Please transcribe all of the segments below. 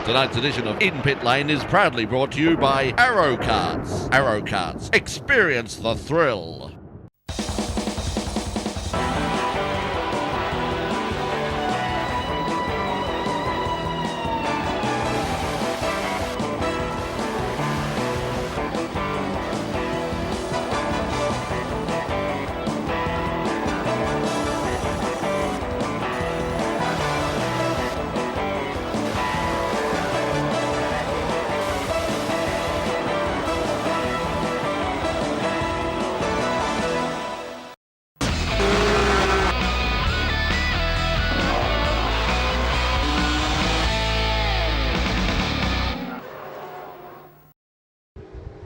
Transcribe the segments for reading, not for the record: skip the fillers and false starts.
Tonight's edition of In Pit Lane is proudly brought to you by Arrow Karts. Arrow Karts. Experience the thrill.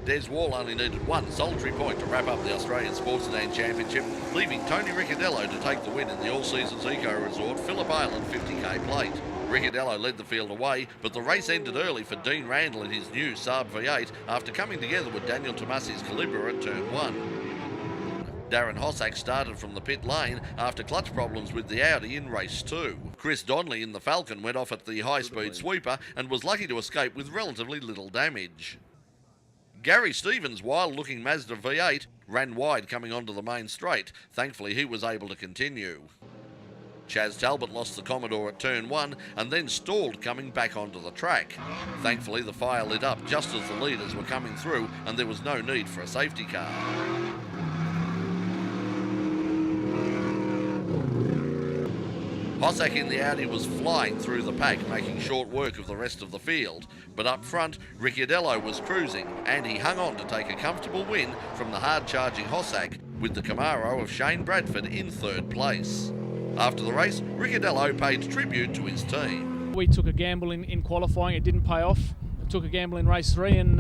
Des Wall only needed one solitary point to wrap up the Australian Sports Sedans Championship, leaving Tony Ricciardello to take the win in the all-seasons eco-resort Phillip Island 50k plate. Ricciardello led the field away, but the race ended early for Dean Randall in his new Saab V8 after coming together with Daniel Tomasi's Calibra at turn 1. Darren Hossack started from the pit lane after clutch problems with the Audi in race 2. Chris Donnelly in the Falcon went off at the high-speed sweeper and was lucky to escape with relatively little damage. Gary Stevens' wild-looking Mazda V8 ran wide coming onto the main straight. Thankfully, he was able to continue. Chaz Talbot lost the Commodore at turn 1 and then stalled coming back onto the track. Thankfully, the fire lit up just as the leaders were coming through and there was no need for a safety car. Hossack in the Audi was flying through the pack, making short work of the rest of the field. But up front, Ricciardello was cruising, and he hung on to take a comfortable win from the hard-charging Hossack, with the Camaro of Shane Bradford in third place. After the race, Ricciardello paid tribute to his team. We took a gamble in qualifying, it didn't pay off. We took a gamble in race 3 and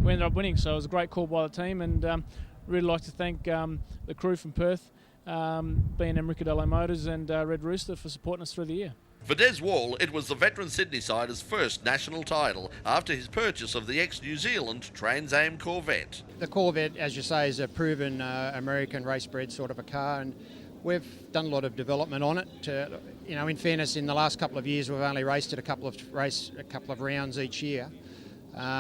we ended up winning, so it was a great call by the team, and really like to thank the crew from Perth, B&M Ricciardello Motors and Red Rooster for supporting us through the year. For Des Wall, it was the veteran Sydney-sider's first national title after his purchase of the ex-New Zealand Trans Am Corvette. The Corvette, as you say, is a proven American race-bred sort of a car, and we've done a lot of development on it. In fairness, in the last couple of years, we've only raced it a couple of rounds each year.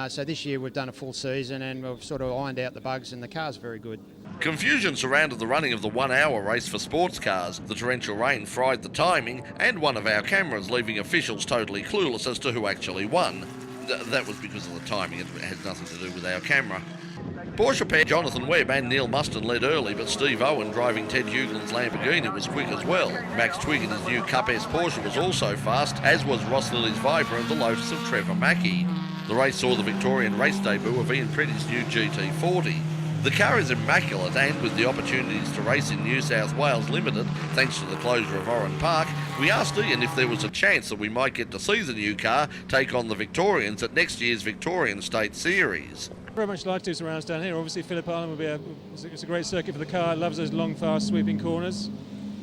So this year we've done a full season and we've sort of ironed out the bugs, and the car's very good. Confusion surrounded the running of the 1 hour race for sports cars. The torrential rain fried the timing and one of our cameras, leaving officials totally clueless as to who actually won. That was because of the timing, it had nothing to do with our camera. Porsche pair Jonathan Webb and Neil Muston led early, but Steve Owen driving Ted Huglin's Lamborghini was quick as well. Max Twigg in his new Cup S Porsche was also fast, as was Ross Lilly's Viper and the Lotus of Trevor Mackey. The race saw the Victorian race debut of Ian Pretty's new GT40. The car is immaculate, and with the opportunities to race in New South Wales limited, thanks to the closure of Oran Park, we asked Ian if there was a chance that we might get to see the new car take on the Victorians at next year's Victorian State Series. Very much like to surrounds down here. Obviously, Phillip Island will be it's a great circuit for the car. It loves those long, fast, sweeping corners.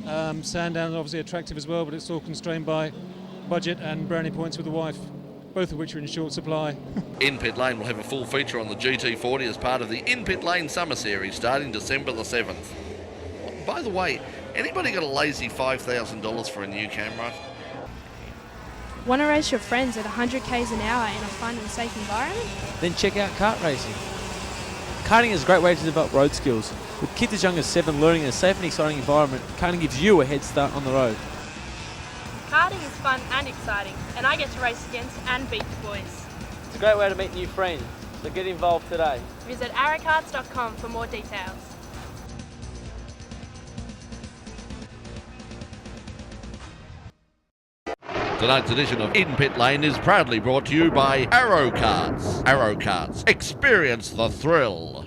Sandown is obviously attractive as well, but it's all constrained by budget and brownie points with the wife, both of which are in short supply. In Pit Lane will have a full feature on the GT40 as part of the In Pit Lane Summer Series starting December the 7th. By the way, anybody got a lazy $5,000 for a new camera? Want to race your friends at 100 k's an hour in a fun and safe environment? Then check out kart racing. Karting is a great way to develop road skills. With kids as young as 7 learning in a safe and exciting environment, karting gives you a head start on the road. Karting is fun and exciting, and I get to race against and beat the boys. It's a great way to meet new friends, so get involved today. Visit arrowkarts.com for more details. Tonight's edition of In Pit Lane is proudly brought to you by Arrow Karts. Arrow Karts. Experience the thrill.